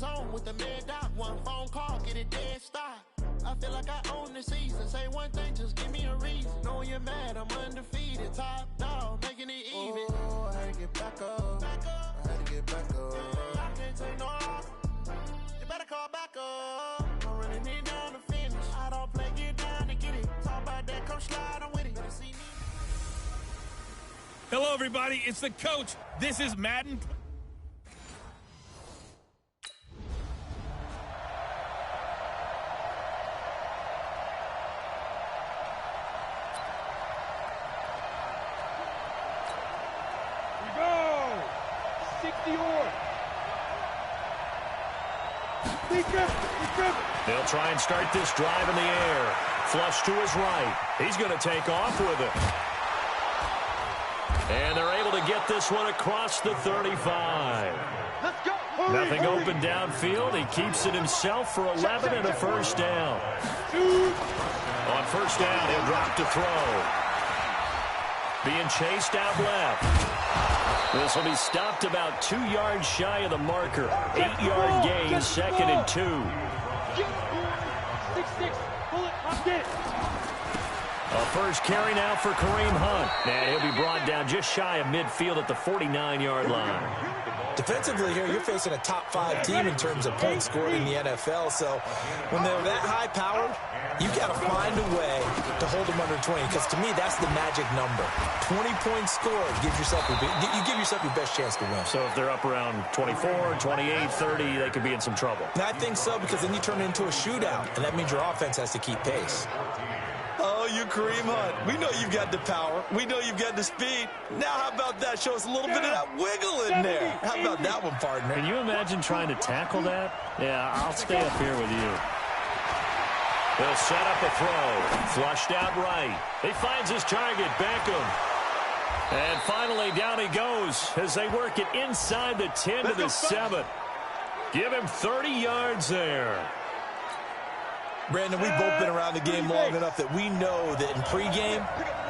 zone with the mid dot. One phone call, get it dead stop. I feel like I own the season. Say one thing, just give me a reason. Knowing you're mad, I'm undefeated. Top dog, making it even. Oh, I had to get back up. I had to get back up. I can't take no loss. You better call back up. I'm running it down to finish. I don't play, get down to get it. Talk about that, come slide, I'm with it. Better see me. Hello, everybody. It's the coach. This is Madden. They'll try and start this drive in the air. Flush to his right. He's going to take off with it. And they're able to get this one across the 35. Let's go. Nothing open downfield. He keeps it himself for 11 and a first down. On first down, he'll drop to throw. Being chased out left. This will be stopped about 2 yards shy of the marker. 8-yard gain, 2nd and 2. 6-6. Pull it. I'll get it. A first carry now for Kareem Hunt. And he'll be brought down just shy of midfield at the 49-yard line. Defensively here, you're facing a top-5 team in terms of points scored in the NFL. So when they're that high-powered, you got to find a way to hold them under 20. Because to me, that's the magic number. 20 points scored gives yourself you give yourself your best chance to win. So if they're up around 24, 28, 30, they could be in some trouble. And I think so, because then you turn it into a shootout, and that means your offense has to keep pace. Oh, you Kareem Hunt. We know you've got the power. We know you've got the speed. Now how about that? Show us a little bit of that wiggle in there. How about that one, partner? Can you imagine trying to tackle that? Yeah, I'll stay up here with you. They'll set up a throw. Flushed out right. He finds his target, Beckham. And finally, down he goes as they work it inside the 10 to the 7. Give him 30 yards there. Brandon, we've both been around the game long enough that we know that in pregame,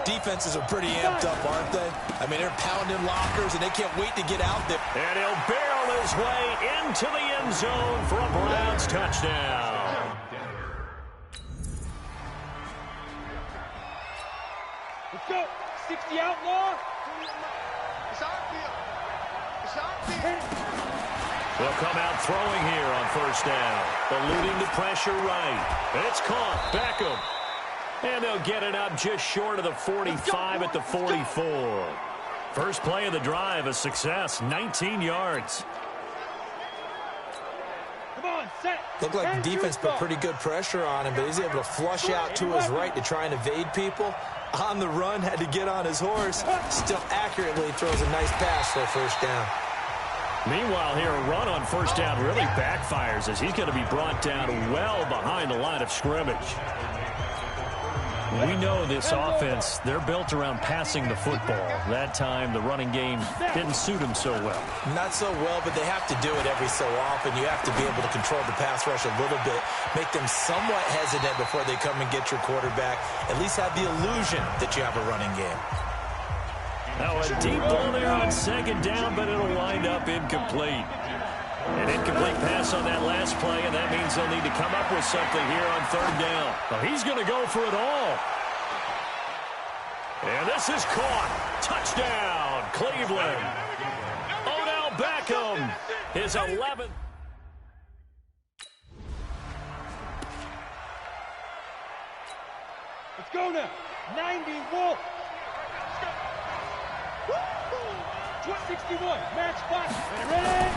defenses are pretty amped up, aren't they? I mean, they're pounding lockers, and they can't wait to get out there. And he'll barrel his way into the end zone for a Browns touchdown. Let's go. 60 outlaw. They'll come out throwing here on first down. Eluding the pressure right. It's caught. Beckham. And they'll get it up just short of the 45 at the 44. First play of the drive, a success. 19 yards. Come on, set. Looked like the defense put pretty good pressure on him, but he's able to flush out to his right to try and evade people. On the run, had to get on his horse. Still accurately throws a nice pass for a first down. Meanwhile, here, a run on first down really backfires as he's going to be brought down well behind the line of scrimmage. We know this offense, they're built around passing the football. That time, the running game didn't suit him so well. Not so well, but they have to do it every so often. You have to be able to control the pass rush a little bit, make them somewhat hesitant before they come and get your quarterback. At least have the illusion that you have a running game. Now a deep ball there on second down, but it'll wind up incomplete. An incomplete pass on that last play, and that means they'll need to come up with something here on third down. Well, he's going to go for it all. And this is caught. Touchdown, Cleveland. Odell Beckham, his 11th. Let's go now. 90 Wolf. 61, match box, ready?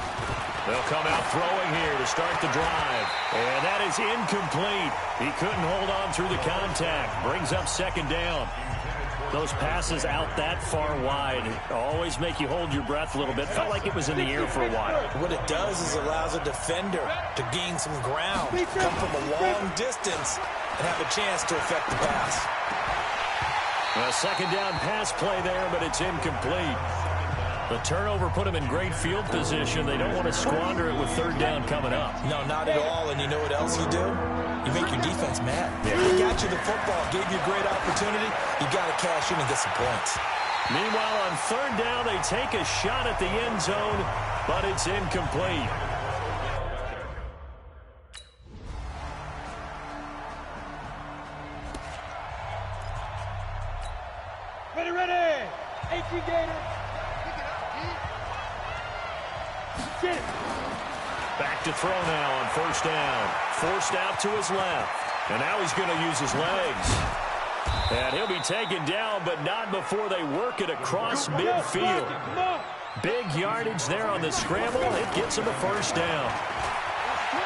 They'll come out throwing here to start the drive. And that is incomplete. He couldn't hold on through the contact. Brings up second down. Those passes out that far wide always make you hold your breath a little bit. Felt like it was in the air for a while. What it does is allows a defender to gain some ground, come from a long distance, and have a chance to affect the pass. A second down pass play there, but it's incomplete. The turnover put him in great field position. They don't want to squander it with third down coming up. No, not at all. And you know what else you do? You make your defense mad. Yeah. They got you the football, gave you a great opportunity. You got to cash in and get some points. Meanwhile, on third down, they take a shot at the end zone, but it's incomplete. Get it. Back to throw now on first down. Forced out to his left. And now he's going to use his legs. And he'll be taken down, but not before they work it across midfield. Big yardage there on the scramble. It gets him a first down.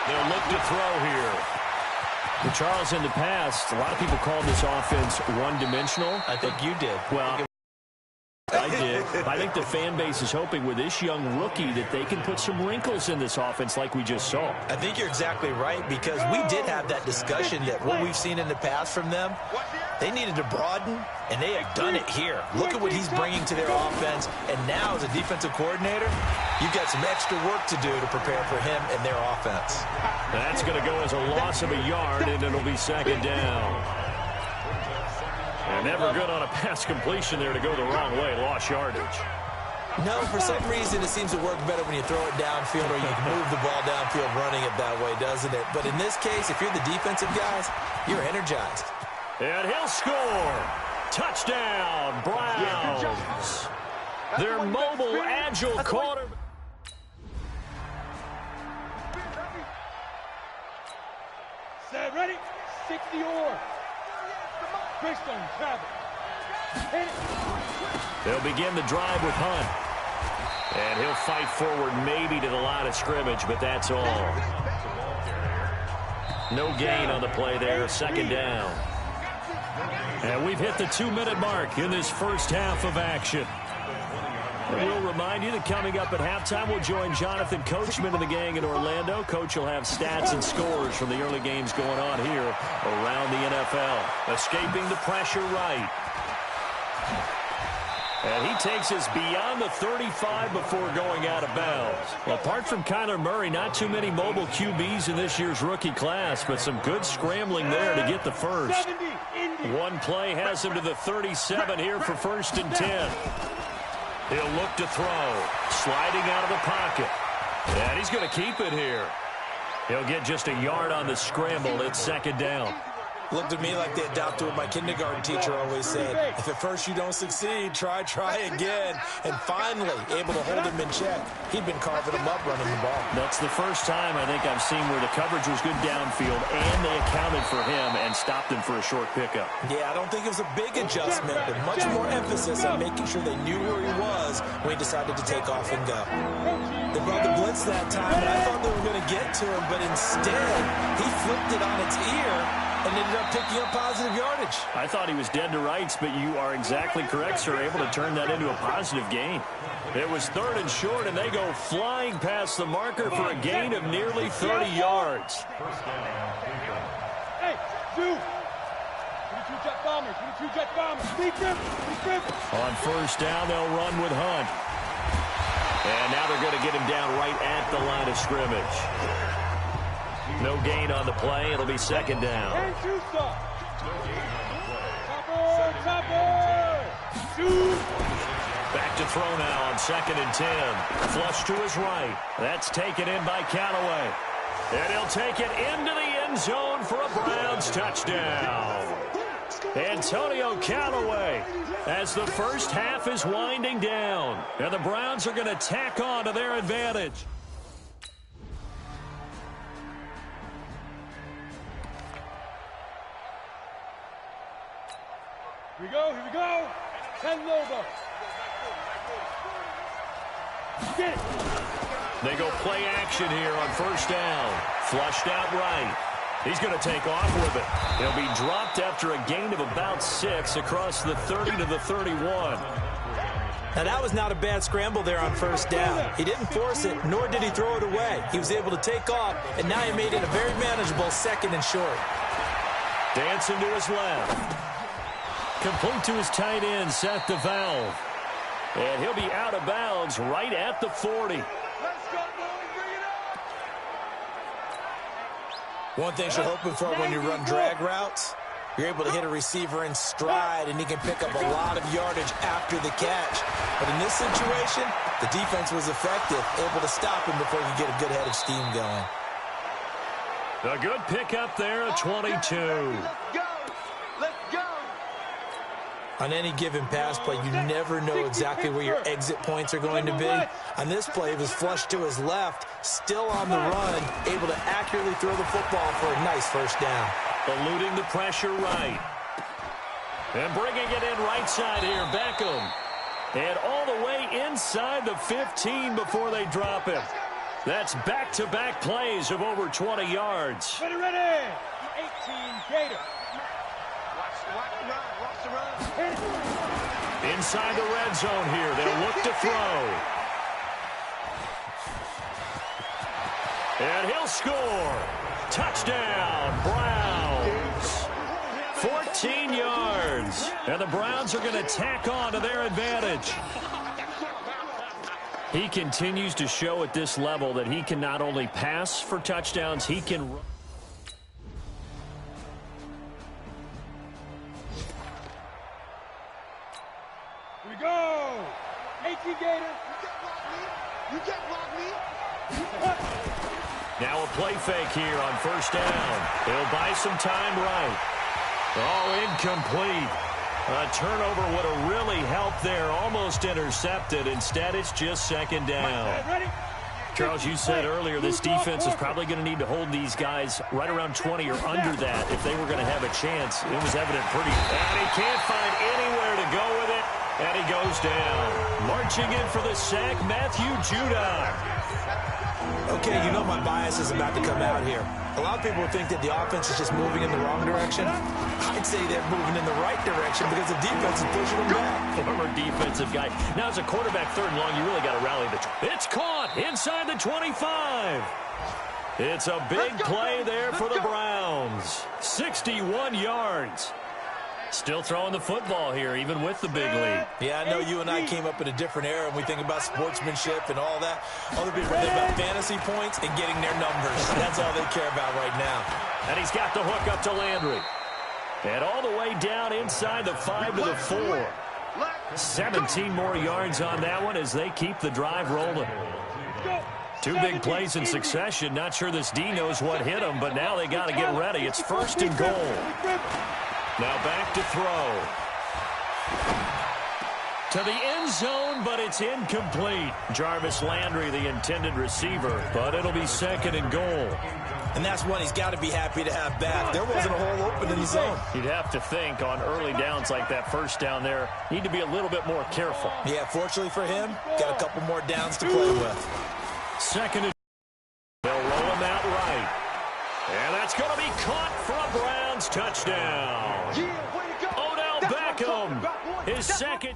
They'll look to throw here. Well, Charles, in the past, a lot of people called this offense one-dimensional. I think you did. Well, I did. I think the fan base is hoping with this young rookie that they can put some wrinkles in this offense like we just saw. I think you're exactly right, because we did have that discussion that what we've seen in the past from them, they needed to broaden, and they have done it here. Look at what he's bringing to their offense, and now as a defensive coordinator, you've got some extra work to do to prepare for him and their offense. That's going to go as a loss of a yard, and it'll be second down. And never good on a pass completion there to go the wrong way. Lost yardage. No, for some reason it seems to work better when you throw it downfield or you can move the ball downfield running it that way, doesn't it? But in this case, if you're the defensive guys, you're energized. And he'll score. Touchdown, Browns. Their mobile, agile quarterback. Set, ready? 60 or. Greystone, travel. They'll begin the drive with Hunt. And he'll fight forward maybe to the line of scrimmage, but that's all. No gain on the play there, second down. And we've hit the 2-minute mark in this first half of action. And we'll remind you that coming up at halftime, we'll join Jonathan Coachman and the gang in Orlando. Coach will have stats and scores from the early games going on here around the NFL. Escaping the pressure right. And he takes us beyond the 35 before going out of bounds. Well, apart from Kyler Murray, not too many mobile QBs in this year's rookie class, but some good scrambling there to get the first. One play has him to the 37 here for 1st and 10. He'll look to throw. Sliding out of the pocket. And he's going to keep it here. He'll get just a yard on the scramble. It's second down. Looked at me like they adopted what my kindergarten teacher always said. If at first you don't succeed, try again. And finally, able to hold him in check. He'd been carving him up running the ball. That's the first time I think I've seen where the coverage was good downfield and they accounted for him and stopped him for a short pickup. Yeah, I don't think it was a big adjustment, but much more emphasis on making sure they knew where he was when he decided to take off and go. They brought the blitz that time, and I thought they were going to get to him, but instead, he flipped it on its ear and ended up picking up positive yardage. I thought he was dead to rights, but you are exactly correct, sir, able to turn that into a positive gain. It was 3rd and short, and they go flying past the marker for a gain of nearly 30 yards. Hey, 22 jet bombers, 22 jet bombers. On first down, they'll run with Hunt. And now they're going to get him down right at the line of scrimmage. No gain on the play. It'll be second down. Back to throw now on 2nd and 10. Flush to his right. That's taken in by Callaway. And he'll take it into the end zone for a Browns touchdown. Antonio Callaway as the first half is winding down. And the Browns are going to tack on to their advantage. Here we go. 10 Lobo. Get it. They go play action here on first down. Flushed out right. He's going to take off with it. He'll be dropped after a gain of about 6 across the 30 to the 31. Now, that was not a bad scramble there on first down. He didn't force it, nor did he throw it away. He was able to take off, and now he made it a very manageable 2nd and short. Dancing to his left. Complete to his tight end, Seth DeValve. And he'll be out of bounds right at the 40. One thing you're hoping for when you run drag routes, you're able to hit a receiver in stride, and he can pick up a lot of yardage after the catch. But in this situation, the defense was effective, able to stop him before he could get a good head of steam going. A good pickup there at 22. On any given pass play, you never know exactly where your exit points are going to be. On this play, it was flushed to his left, still on the run, able to accurately throw the football for a nice first down. Eluding the pressure right. And bringing it in right side here, Beckham. And all the way inside the 15 before they drop him. That's back-to-back plays of over 20 yards. Ready, ready. 18 Gator. Watch the run. Inside the red zone here, they'll look to throw. And he'll score. Touchdown, Browns. 14 yards. And the Browns are going to tack on to their advantage. He continues to show at this level that he can not only pass for touchdowns, he can run. Here we go. 18 Gator. You can't block me. Now a play fake here on first down. He'll buy some time right. Oh, incomplete. A turnover would have really helped there. Almost intercepted. Instead, it's just second down. Charles, you said earlier this defense is probably going to need to hold these guys right around 20 or under that if they were going to have a chance. It was evident pretty. And he can't find anywhere to go with it. And he goes down. Marching in for the sack, Matthew Judon. Okay, you know my bias is about to come out here. A lot of people think that the offense is just moving in the wrong direction. I'd say they're moving in the right direction because the defense is pushing them back. Former defensive guy. Now as a quarterback, third and long, you really got to rally the... It's caught inside the 25. It's a big play there for the Browns. 61 yards. Still throwing the football here, even with the big lead. Yeah, I know you and I came up in a different era, and we think about sportsmanship and all that. Other people think about fantasy points and getting their numbers. That's all they care about right now. And he's got the hook up to Landry. And all the way down inside the 5 to the 4. 17 more yards on that one as they keep the drive rolling. Two big plays in succession. Not sure this D knows what hit him, but now they got to get ready. It's first and goal. Now back to throw. To the end zone, but it's incomplete. Jarvis Landry, the intended receiver, but it'll be second and goal. And that's one he's got to be happy to have back. There wasn't a hole open in the zone. You'd have to think on early downs like that first down there, need to be a little bit more careful. Yeah, fortunately for him, got a couple more downs to play with. Second and they'll roll him out right. And that's going to be caught for a Browns touchdown. Odell Beckham, his second.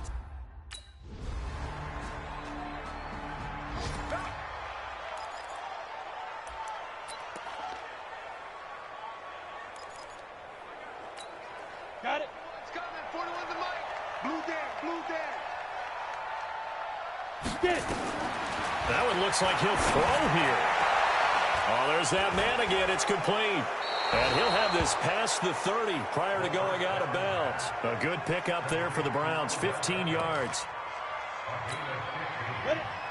Got it. It's coming. 41 the mic. Blue down. Get it. That one looks like he'll throw here. Oh, there's that man again. It's complete. And he'll have this past the 30 prior to going out of bounds. A good pickup there for the Browns, 15 yards.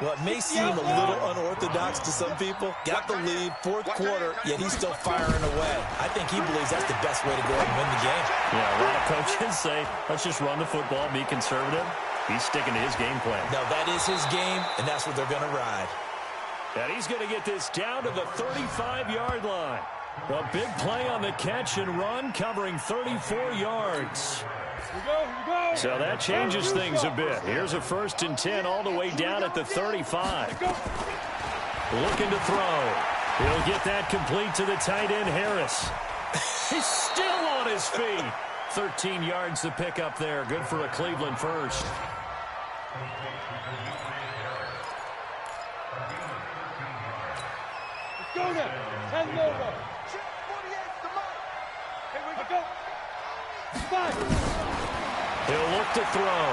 Well, it may seem a little unorthodox to some people. Got the lead, fourth quarter, yet he's still firing away. I think he believes that's the best way to go out and win the game. Yeah, a lot of coaches say, let's just run the football, be conservative. He's sticking to his game plan. No, that is his game, and that's what they're going to ride. And he's going to get this down to the 35-yard line. A big play on the catch and run, covering 34 yards. Here we go. So that changes things a bit. Here's a first and 10 all the way down at the 35. Looking to throw. He'll get that complete to the tight end, Harris. He's still on his feet. 13 yards to pick up there. Good for a Cleveland first. Let's go now. 10 over. Here we go. 5. He'll look to throw.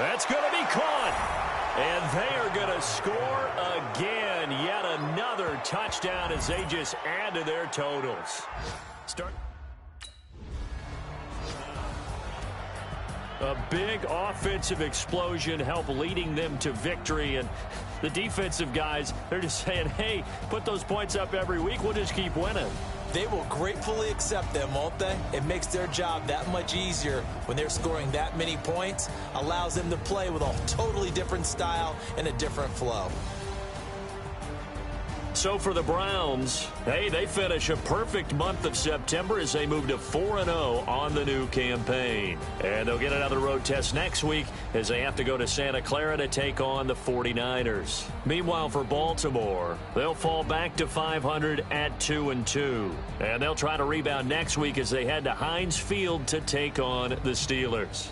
That's going to be caught. And they are going to score again. Yet another touchdown as they just add to their totals. A big offensive explosion helped leading them to victory. And the defensive guys, they're just saying, hey, put those points up every week. We'll just keep winning. They will gratefully accept them, won't they? It makes their job that much easier when they're scoring that many points, allows them to play with a totally different style and a different flow. So for the Browns, hey, they finish a perfect month of September as they move to 4-0 on the new campaign. And they'll get another road test next week as they have to go to Santa Clara to take on the 49ers. Meanwhile, for Baltimore, they'll fall back to 500 at 2-2. And they'll try to rebound next week as they head to Heinz Field to take on the Steelers.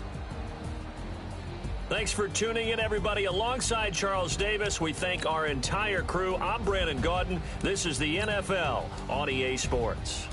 Thanks for tuning in, everybody. Alongside Charles Davis, we thank our entire crew. I'm Brandon Gaudin. This is the NFL on EA Sports.